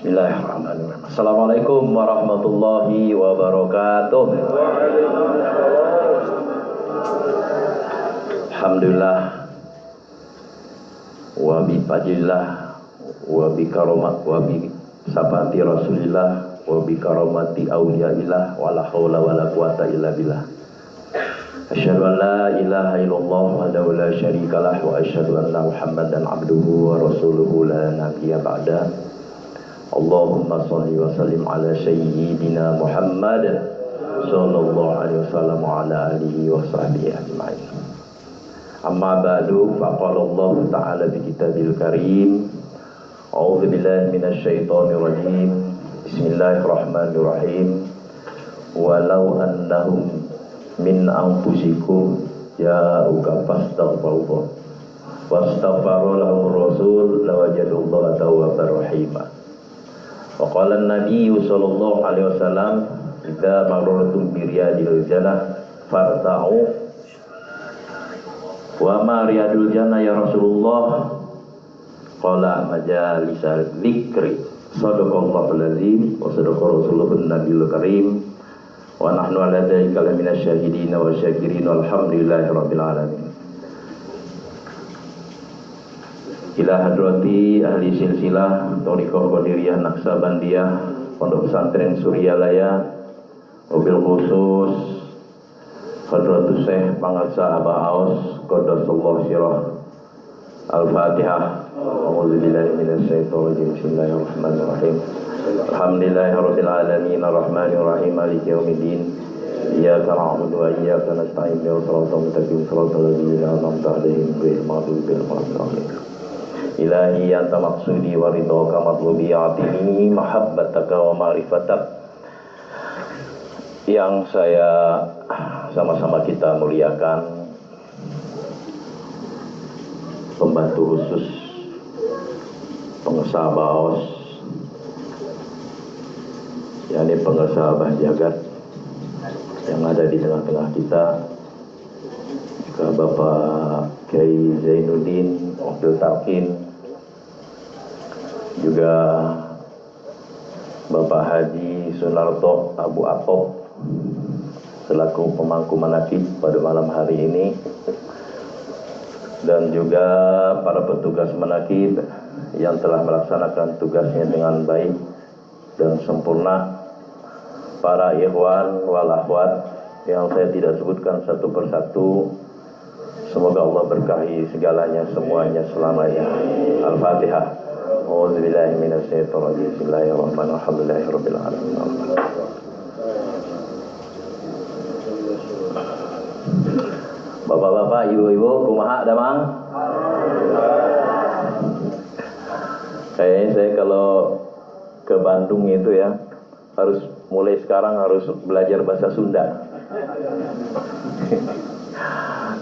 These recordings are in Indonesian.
Bismillahirrahmanirrahim. Assalamualaikum warahmatullahi wabarakatuh. Alhamdulillah wa bi fadlillah wa bi karamat wa bi sabati rasulillah wa bi karamati auliyaillah wa la haula wa la quwata illa billah. Asyhadu an la ilaha illallah wahdahu la syarikalah wa asyhadu anna Muhammadan abduhu wa rasuluhu la nabiyya ba'da. Allahumma shalli wa sallim ala sayyidina Muhammad sallallahu alaihi wasallam wa ala alihi wa sahbihi ajma'in. Amma ba'du, faqala Allah ta'ala bi kitabil karim. A'udzu billahi minasy syaithanir rajim. Bismillahirrahmanirrahim. Walau annahum min anfusikum ja'uka fastaghfiru wastaghfara lahum rasul lawajadullaha tawwabar rahima. Wa qala an-nabiy sallallahu alaihi wasallam idza marartum bi riyadil jannah farta'u wa ma riyadul jannah ya Rasulullah qala majalisal dzikri sadaqallahu alazim wa sadaqa rasuluhun nabiyul karim wa nahnu ala dzalika laminasy syahidin wa syakirin walhamdulillahi rabbil alamin. Ila hadrati ahli silsilah Thariqah Qadiriyah Naksabandiyah Pondok Pesantren Suryalaya, mobil khusus Hadratus Syekh Pangarsa Aba Aus Qaddasallahu sirah. Al-Fatihah. A'udzubillahi minasyaitonir rajim. Bismillahirrahmanirrahim. Alhamdulillahirabbil alamin arrahmanir rahim maliki yaumiddin. Iyyaka na'budu wa iyyaka nasta'in ihdinas mustaqim shiratal ladzina an'amta 'alaihim ghairil maghdubi 'alaihim. Ilahi anta maqsudi wa ridhaka matlubi atini mahabbataka wa ma'rifatak. Yang saya sama-sama kita muliakan pembantu khusus pengusaha Baos, yakni pengusaha Bah Jagat yang ada di tengah-tengah kita, juga Bapak Kiai Zainuddin Abdul Talqin, juga Bapak Haji Sunarto Abu Atop selaku pemangku manaqib pada malam hari ini, dan juga para petugas manaqib yang telah melaksanakan tugasnya dengan baik dan sempurna, para ikhwan wal akhwat yang saya tidak sebutkan satu persatu. Semoga Allah berkahi segalanya, semuanya, selamanya. Al-Fatihah. A'udzubillahi minasyaitonir rajim. Bismillahirrahmanirrahim. Alhamdulillahirabbil alamin. Bapak-bapak, ibu-ibu, kumaha damang? Kayaknya saya kalau ke Bandung itu ya harus mulai sekarang harus belajar bahasa Sunda.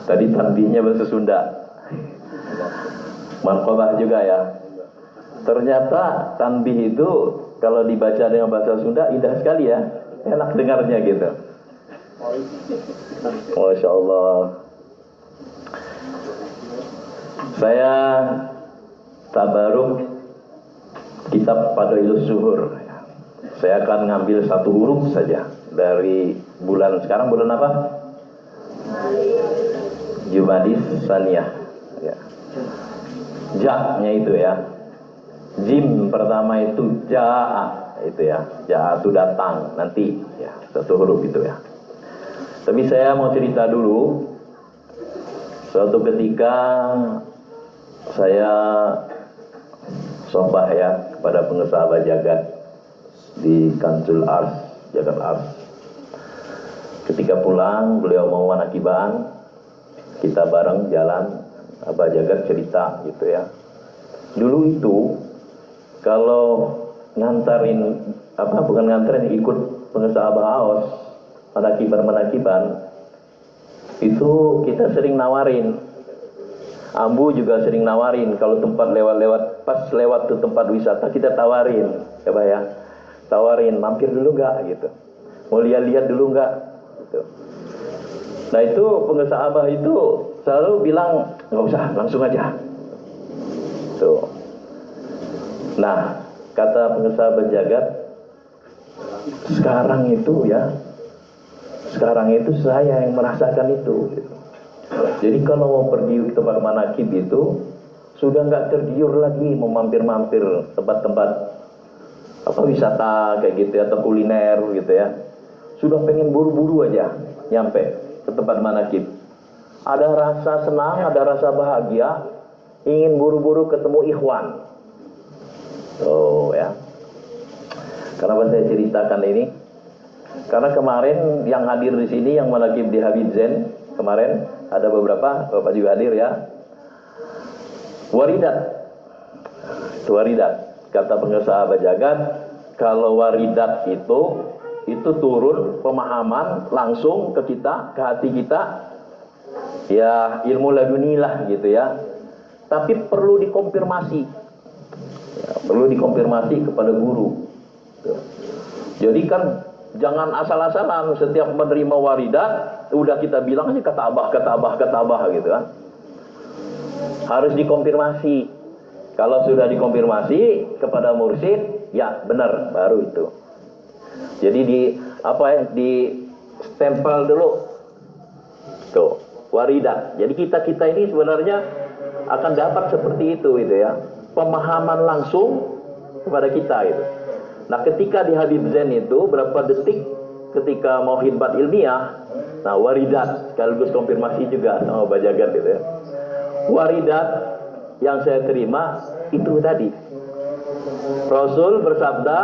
Tadi tanbihnya bahasa Sunda, marqabah juga ya. Ternyata tanbih itu kalau dibaca dengan bahasa Sunda indah sekali ya, enak dengarnya gitu. Masya Allah. Saya tabaruk kitab Fadailus Zuhur. Saya akan ngambil satu huruf saja dari bulan sekarang, bulan apa? Jumadis Saniyah ya. Ja-nya itu ya. Jim pertama itu ja'a itu ya. Ja'a itu datang nanti ya, satu huruf itu ya. Tapi saya mau cerita dulu. Suatu ketika saya sohbah ya kepada pengusaha Bah Jagat di Kansul Ars, Jagat Ars. Ketika pulang beliau mau manaqibaan, kita bareng jalan, Abah Jagat cerita gitu ya. Dulu itu kalau ngantarin bukan ngantarin, ikut pengusaha Baos manakiban itu kita sering nawarin. Ambu juga sering nawarin kalau tempat lewat-lewat, pas lewat tuh tempat wisata kita tawarin, coba ya, tawarin mampir dulu nggak gitu, mau lihat-lihat dulu nggak gitu. Nah itu pengusaha Abah itu selalu bilang nggak usah, langsung aja tuh. Nah Kata pengusaha berjagat, sekarang itu saya yang merasakan itu. Jadi kalau mau pergi ke tempat manakib itu sudah nggak tergiur lagi mau mampir-mampir tempat-tempat wisata kayak gitu atau kuliner gitu ya. Sudah pengen buru-buru aja nyampe ke tempat manakib. Ada rasa senang, ada rasa bahagia, ingin buru-buru ketemu ikhwan. Oh ya. Kenapa saya ceritakan ini? Karena kemarin yang hadir di sini yang manakib di Habib Zain kemarin ada beberapa, Bapak juga hadir ya. Waridat. Kata pengusaha Bajagan, kalau waridat itu turun pemahaman langsung ke kita, ke hati kita. Ya, ilmu ladunilah gitu ya. Tapi perlu dikonfirmasi. Ya, perlu dikonfirmasi kepada guru. Jadi kan jangan asal-asalan setiap menerima waridat udah kita bilang aja kata abah gitu kan. Harus dikonfirmasi. Kalau sudah dikonfirmasi kepada mursyid, ya benar, baru itu. Jadi di stempel dulu. Tuh, waridat. Jadi kita ini sebenarnya akan dapat seperti itu gitu ya. Pemahaman langsung kepada kita itu. Nah, ketika di Habib Zain itu berapa detik ketika mau khidmat ilmiah, nah waridat sekaligus konfirmasi juga sama Bajagan gitu ya. Waridat yang saya terima itu tadi. Rasul bersabda,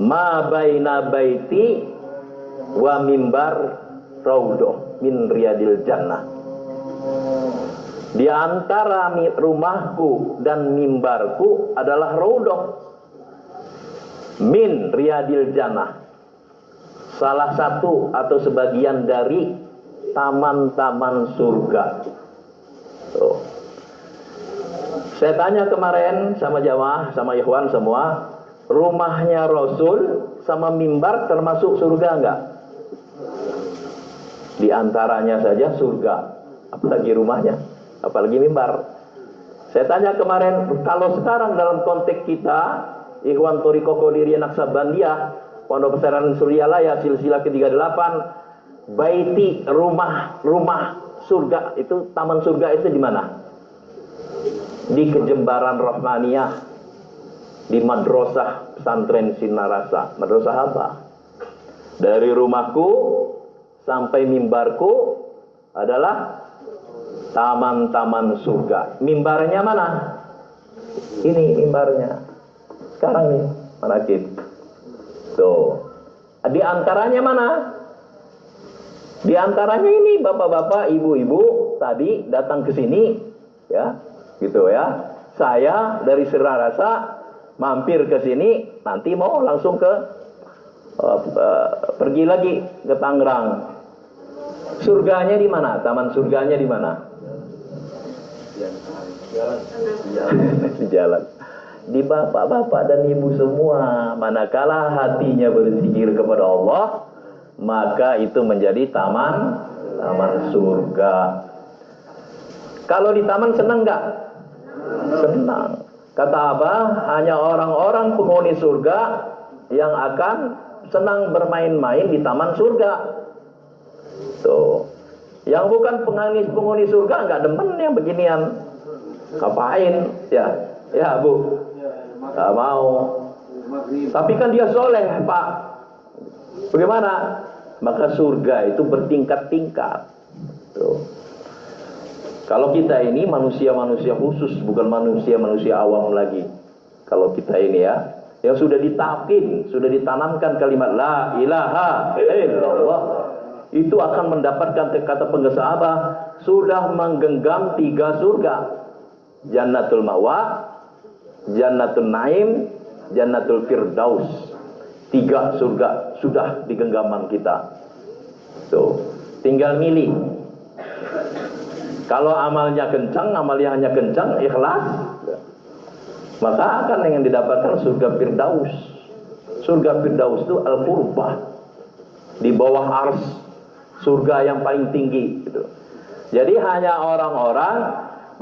"Ma baina baiti wa mimbar raudhah min riyadil jannah." Di antara rumahku dan mimbarku adalah raudhah min riyadil jannah. Salah satu atau sebagian dari taman-taman surga. Tuh. Saya tanya kemarin sama jamaah, sama ikhwan semua, rumahnya Rasul sama mimbar termasuk surga enggak? Di antaranya saja surga, apalagi rumahnya, apalagi mimbar. Saya tanya kemarin, kalau sekarang dalam konteks kita, Ikhwan Thariqah Qadiriyah Naqsabandiyah, Pondok Pesantren Suryalaya silsilah ke-38, baiti rumah surga itu, taman surga itu di mana? Di Kejembaran Rahmaniyah, di Madrasah Pesantren Sinarasa. Madrasah apa? Dari rumahku sampai mimbarku adalah taman-taman surga. Mimbarnya mana? Ini mimbarnya. Sekarang nih, manakib. Tuh. Di antaranya mana? Di antaranya ini bapak-bapak, ibu-ibu tadi datang ke sini, ya, gitu ya. Saya dari Sinarasa mampir ke sini, nanti mau langsung ke pergi lagi ke Tangerang. Surganya di mana? Taman surganya di mana? Di jalan. Di bapak-bapak dan ibu semua, manakala hatinya berzikir kepada Allah, maka itu menjadi taman surga. Kalau di taman senang nggak? Senang. Kata Abah, hanya orang-orang penghuni surga yang akan senang bermain-main di taman surga. Tuh. Yang bukan penghuni surga nggak demen yang beginian. Ngapain? Ya Bu. Nggak mau. Tapi kan dia soleh, Pak. Bagaimana? Maka surga itu bertingkat-tingkat. Tuh. Kalau kita ini manusia-manusia khusus, bukan manusia-manusia awam lagi. Kalau kita ini ya, yang sudah ditalkin, sudah ditanamkan kalimat la ilaha illallah, itu akan mendapatkan, kata penggesa Abah, sudah menggenggam 3 surga. Jannatul Ma'wa, Jannatul Naim, Jannatul Firdaus. 3 surga sudah di genggaman kita. Tuh, tinggal milih. Kalau amalnya kencang, amalnya kencang, ikhlas, maka akan yang didapatkan surga Firdaus. Surga Firdaus itu al-qurbah, di bawah ars, surga yang paling tinggi gitu. Jadi hanya orang-orang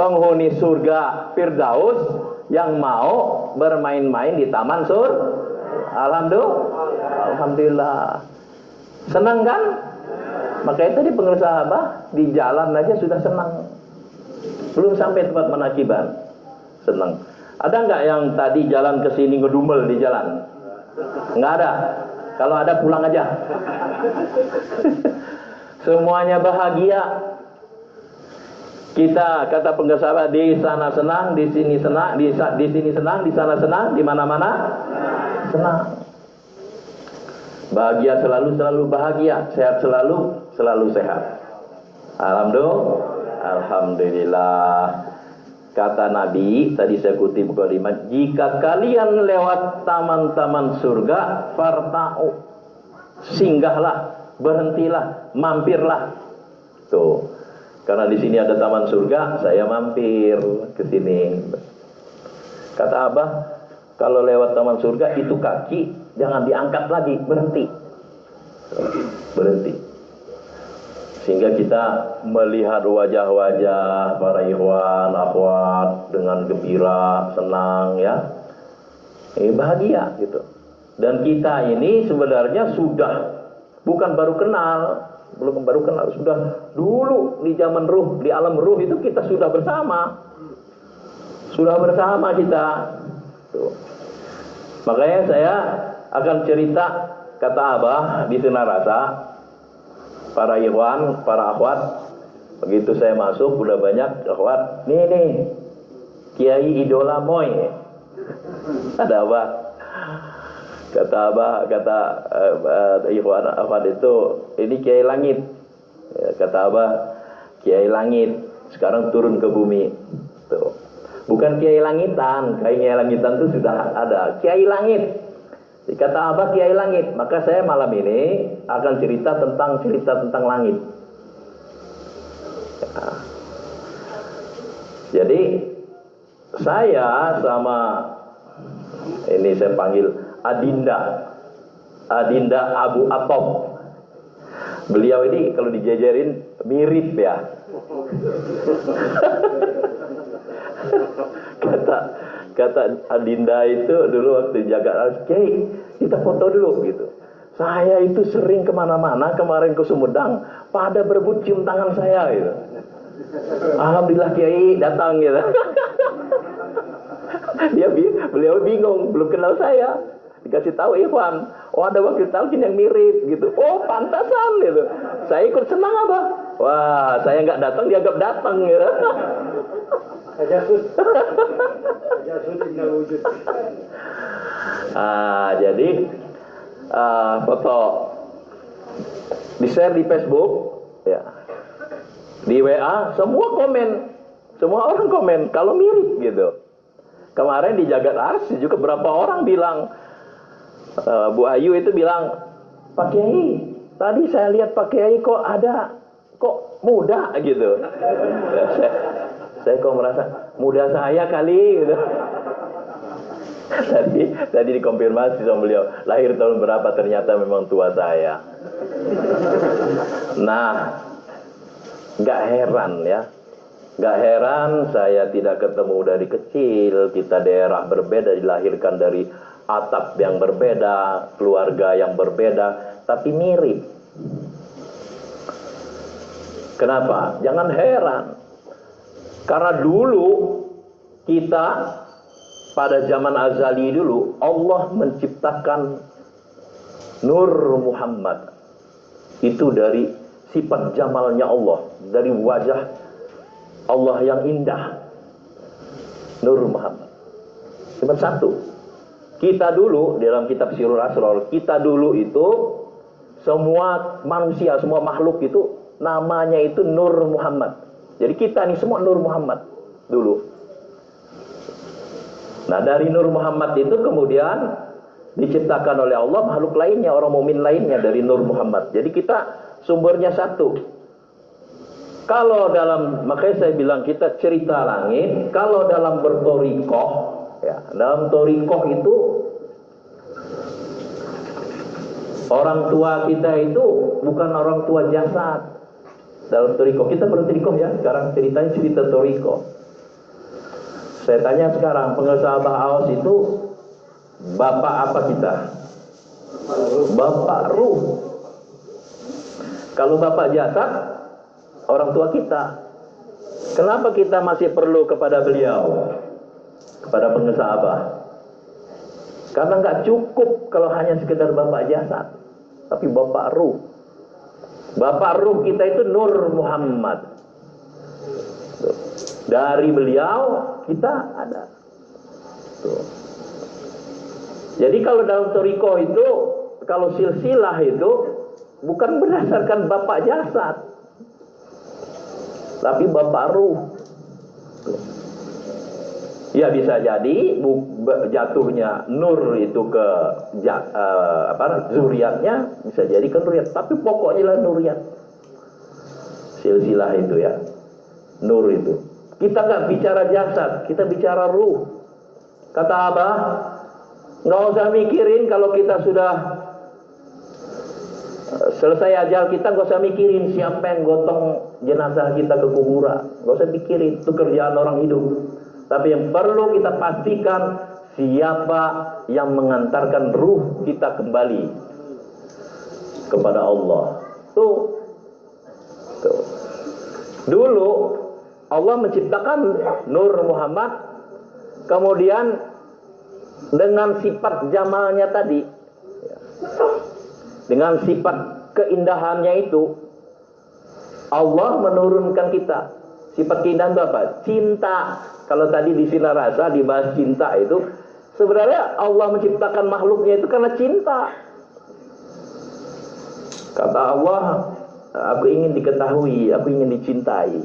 penghuni surga Firdaus yang mau bermain-main di taman Alhamdulillah. Senang kan? Makanya tadi pengusaha di jalan aja sudah senang. Belum sampai tempat manakiban, senang. Ada nggak yang tadi jalan ke sini ngedumel di jalan? Nggak ada. Kalau ada pulang aja. Semuanya bahagia. Kita kata pengusaha di sana senang, di sini senang, di sini senang, di sana senang, di mana-mana senang. Bahagia selalu bahagia, sehat selalu sehat. Alhamdulillah. Kata Nabi, tadi saya kutip kalimat, jika kalian lewat taman-taman surga, farta'u, singgahlah, berhentilah, mampirlah. Tuh, karena di sini ada taman surga, saya mampir ke sini. Kata Abah, kalau lewat taman surga itu kaki jangan diangkat lagi, berhenti. Sehingga kita melihat wajah-wajah para ikhwan, akhwat dengan gembira, senang ya. Bahagia gitu. Dan kita ini sebenarnya sudah bukan baru kenal, sudah dulu di zaman ruh, di alam ruh itu kita sudah bersama. Sudah bersama kita. Tuh. Makanya saya akan cerita, kata Abah di Senarasa, para ikhwan, para akhwat, begitu saya masuk udah banyak akhwat, nih Kiai idola moy. Ada apa? Kata ikhwan akhwat itu, ini Kiai Langit. Ya, kata Abah, Kiai Langit sekarang turun ke bumi. Tuh. Bukan Kiai Langitan, Kiai Langitan itu sudah ada. Kiai Langit. Kata Abah Kiai Langit, maka saya malam ini akan cerita tentang langit. Ya. Jadi saya sama ini saya panggil Adinda Abu Atop. Beliau ini kalau dijajarin mirip ya. Kata Adinda itu dulu waktu jaga Kiai, kita foto dulu gitu. Saya itu sering kemana-mana, kemarin ke Sumedang, pada berebut cium tangan saya gitu. Alhamdulillah Kiai datang gitu. Beliau bingung, belum kenal saya. Dikasih tahu Ikhwan, oh ada wakil talqin yang mirip gitu. Oh pantasan gitu. Saya ikut senang apa? Wah saya nggak datang, dianggap datang gitu. Jadi foto di share di Facebook ya, di WA semua orang komen kalau mirip gitu. Kemarin di Jagat Ars juga berapa orang bilang, Bu Ayu itu bilang, Pak Kiai tadi saya lihat Pak Kiai kok muda gitu. Saya kok merasa muda saya kali gitu. Tadi dikonfirmasi sama beliau, lahir tahun berapa, ternyata memang tua saya. Nah, gak heran ya. Gak heran saya tidak ketemu dari kecil. Kita daerah berbeda, dilahirkan dari atap yang berbeda, keluarga yang berbeda, tapi mirip. Kenapa? Jangan heran. Karena dulu kita pada zaman azali dulu Allah menciptakan Nur Muhammad. Itu dari sifat jamalnya Allah, dari wajah Allah yang indah. Nur Muhammad. Cuma satu. Kita dulu dalam kitab Sirrul Asrar, kita dulu itu semua manusia, semua makhluk itu namanya itu Nur Muhammad. Jadi kita nih semua Nur Muhammad dulu. Nah dari Nur Muhammad itu kemudian diciptakan oleh Allah makhluk lainnya, orang mukmin lainnya dari Nur Muhammad. Jadi kita sumbernya satu. Kalau makanya saya bilang kita cerita langit. Kalau dalam bertorikoh, ya, dalam torikoh itu orang tua kita itu bukan orang tua jasad. Dalam torikoh kita belum torikoh ya. Sekarang ceritanya cerita torikoh. Saya tanya sekarang, pengusaha Ba'aus itu bapak apa kita? Bapak ruh. Kalau bapak jasad, orang tua kita. Kenapa kita masih perlu kepada beliau, kepada pengusaha Abah? Karena nggak cukup kalau hanya sekedar bapak jasad, tapi bapak ruh. Bapak ruh kita itu Nur Muhammad. Dari beliau kita ada. Tuh. Jadi kalau dalam toriko itu, kalau silsilah itu bukan berdasarkan bapak jasad, tapi bapak ruh. Tuh. Ya bisa jadi jatuhnya nur itu ke zuriatnya, bisa jadi ke nuriyat, tapi pokoknya lah nuriyat. Silsilah itu ya, nur itu. Kita nggak bicara jasad, kita bicara ruh. Kata Abah, nggak usah mikirin kalau kita sudah selesai ajal kita, nggak usah mikirin siapa yang gotong jenazah kita ke kuburan. Nggak usah mikirin, itu kerjaan orang hidup. Tapi yang perlu kita pastikan, siapa yang mengantarkan ruh kita kembali kepada Allah. Tuh. Dulu Allah menciptakan Nur Muhammad, kemudian dengan sifat jamalnya tadi, dengan sifat keindahannya itu, Allah menurunkan kita. Sifat keindahan itu apa? Cinta. Kalau tadi di Sinar Rasa dibahas cinta itu, sebenarnya Allah menciptakan makhluknya itu karena cinta. Kata Allah, aku ingin diketahui, aku ingin dicintai.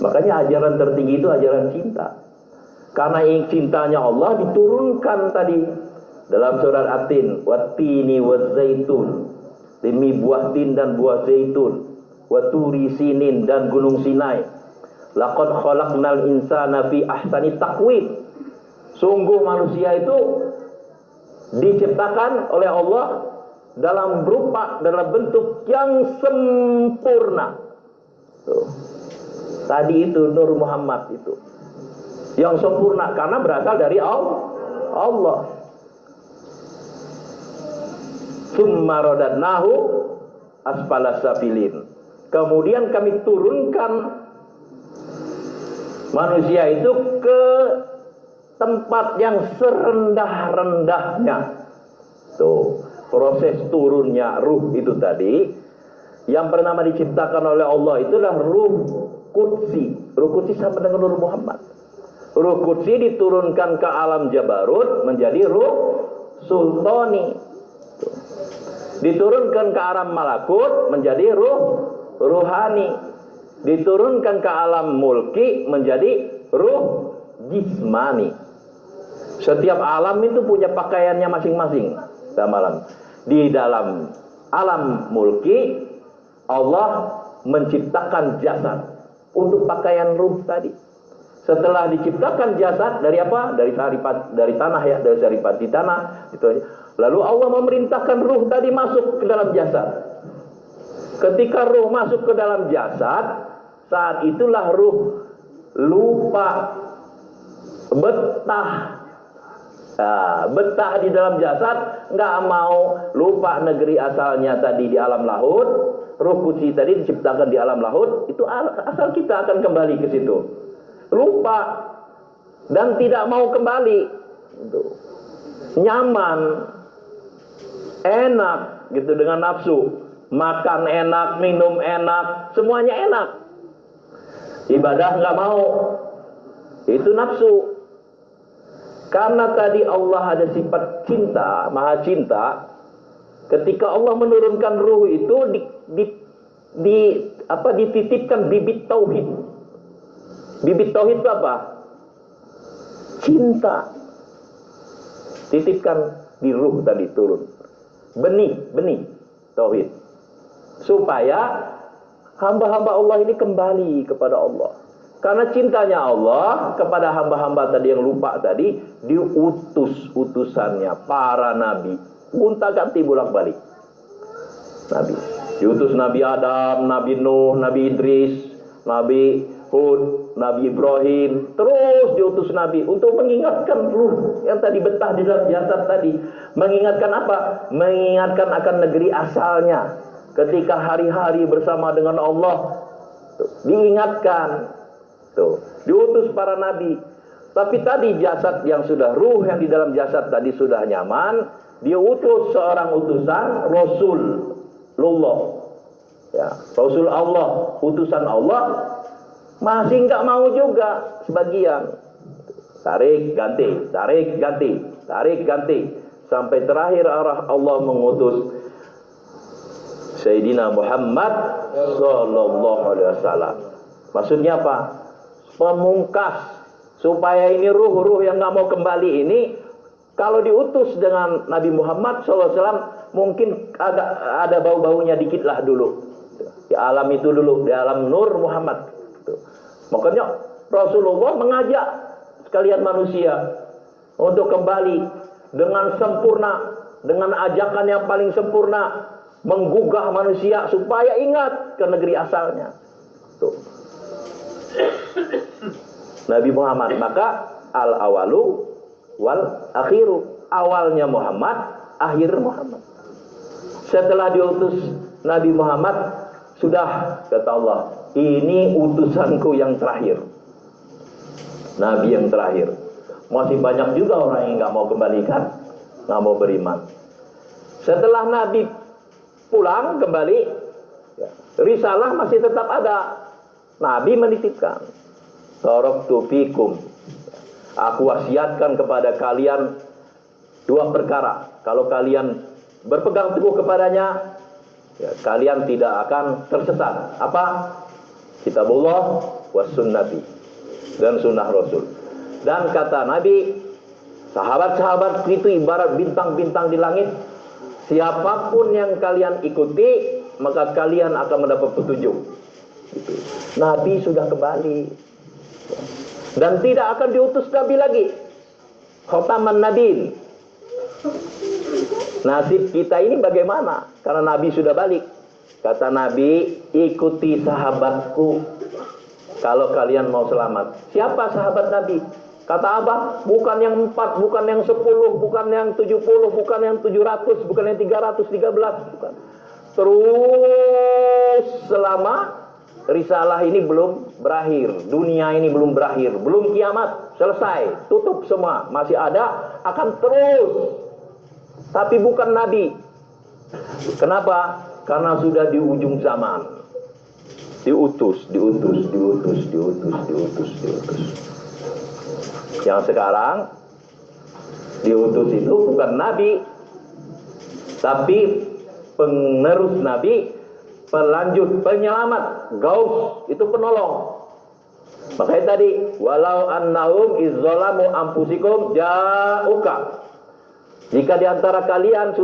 Makanya ajaran tertinggi itu ajaran cinta. Karena cintanya Allah diturunkan tadi dalam surat At-Tin, wattini wazzaitun, demi buah tin dan buah zaitun, waturi sinin dan gunung Sinai. Laqad khalaqnal insana fi ahsani taqwim. Sungguh manusia itu diciptakan oleh Allah dalam bentuk yang sempurna. Tuh. Tadi itu Nur Muhammad itu yang sempurna karena berasal dari Allah. Tsumma radadnahu asfalas safilin. Kemudian kami turunkan manusia itu ke tempat yang serendah-rendahnya. Tuh, proses turunnya ruh itu tadi yang pertama diciptakan oleh Allah itulah ruh Qudsi. Ruh Qudsi sama dengan Nur Muhammad. Ruh Qudsi diturunkan ke alam Jabarut menjadi ruh Sultani. Tuh. Diturunkan ke alam Malakut menjadi ruh Ruhani. Diturunkan ke alam Mulki menjadi ruh Jismani. Setiap alam itu punya pakaiannya masing-masing. Di dalam alam Mulki Allah menciptakan jasad untuk pakaian ruh tadi. Setelah diciptakan jasad dari apa? Dari tanah ya, dari saripati tanah itu aja. Lalu Allah memerintahkan ruh tadi masuk ke dalam jasad. Ketika ruh masuk ke dalam jasad, saat itulah ruh lupa betah. Nah, betah di dalam jasad, nggak mau lupa negeri asalnya tadi di alam laut. Ruh Qudsi tadi diciptakan di alam laut, itu asal kita akan kembali ke situ. Lupa dan tidak mau kembali. Nyaman, enak gitu dengan nafsu. Makan enak, minum enak, semuanya enak. Ibadah nggak mau. Itu nafsu. Karena tadi Allah ada sifat cinta, maha cinta. Ketika Allah menurunkan ruh itu dititipkan bibit tauhid. Bibit tauhid itu apa? Cinta. Titipkan di ruh tadi turun. Benih tauhid. Supaya hamba-hamba Allah ini kembali kepada Allah. Karena cintanya Allah kepada hamba-hamba tadi yang lupa tadi, diutus utusannya para nabi. Gonta-ganti bolak-balik. Nabi. Diutus Nabi Adam, Nabi Nuh, Nabi Idris, Nabi Hud, Nabi Ibrahim, terus diutus Nabi untuk mengingatkan ruh yang tadi betah di dalam jasad tadi. Mengingatkan apa? Mengingatkan akan negeri asalnya. Ketika hari-hari bersama dengan Allah, diingatkan. Tuh, diutus para nabi. Tapi tadi jasad yang sudah, ruh yang di dalam jasad tadi sudah nyaman, dia utus seorang utusan, Rasulullah. Ya, Rasul Allah, utusan Allah, masih nggak mau juga sebagian. Tarik ganti, tarik ganti, tarik ganti, sampai terakhir Allah mengutus Sayyidina Muhammad sallallahu alaihi wasallam. Maksudnya apa? Pemungkas, supaya ini ruh-ruh yang nggak mau kembali ini, kalau diutus dengan Nabi Muhammad sallallahu alaihi wasallam, mungkin agak ada bau-baunya dikit lah dulu di alam itu dulu, di alam Nur Muhammad. Makanya Rasulullah mengajak sekalian manusia untuk kembali dengan sempurna, dengan ajakan yang paling sempurna, menggugah manusia supaya ingat ke negeri asalnya. Tuh. Nabi Muhammad, maka al-awalu wal akhiru, awalnya Muhammad, akhir Muhammad. Setelah diutus Nabi Muhammad, sudah, kata Allah, ini utusanku yang terakhir, Nabi yang terakhir. Masih banyak juga orang yang nggak mau kembalikan, nggak mau beriman. Setelah Nabi pulang kembali, risalah masih tetap ada. Nabi menitipkan, taraktu fikum, aku wasiatkan kepada kalian dua perkara. Kalau kalian berpegang teguh kepadanya, ya, kalian tidak akan tersesat. Apa? Kitabullah was sunnati, dan sunnah Rasul. Dan kata Nabi, sahabat-sahabat itu ibarat bintang-bintang di langit. Siapapun yang kalian ikuti, maka kalian akan mendapat petunjuk. Gitu. Nabi sudah kembali, dan tidak akan diutus Nabi lagi. Khataman Nabiin. Nasib kita ini bagaimana? Karena Nabi sudah balik. Kata Nabi, ikuti sahabatku kalau kalian mau selamat. Siapa sahabat Nabi? Kata Abah, bukan yang 4, bukan yang 10, bukan yang 70, bukan yang 700, bukan yang 313, bukan. Terus selama risalah ini belum berakhir, dunia ini belum berakhir, belum kiamat, selesai, tutup semua, masih ada, akan terus. Tapi bukan Nabi. Kenapa? Karena sudah di ujung zaman. Diutus. Yang sekarang diutus itu bukan Nabi, tapi penerus Nabi, pelanjut, penyelamat, gaus, itu penolong. Makanya tadi, walau annahum izzalamu anfusikum ja'uka. Jika diantara kalian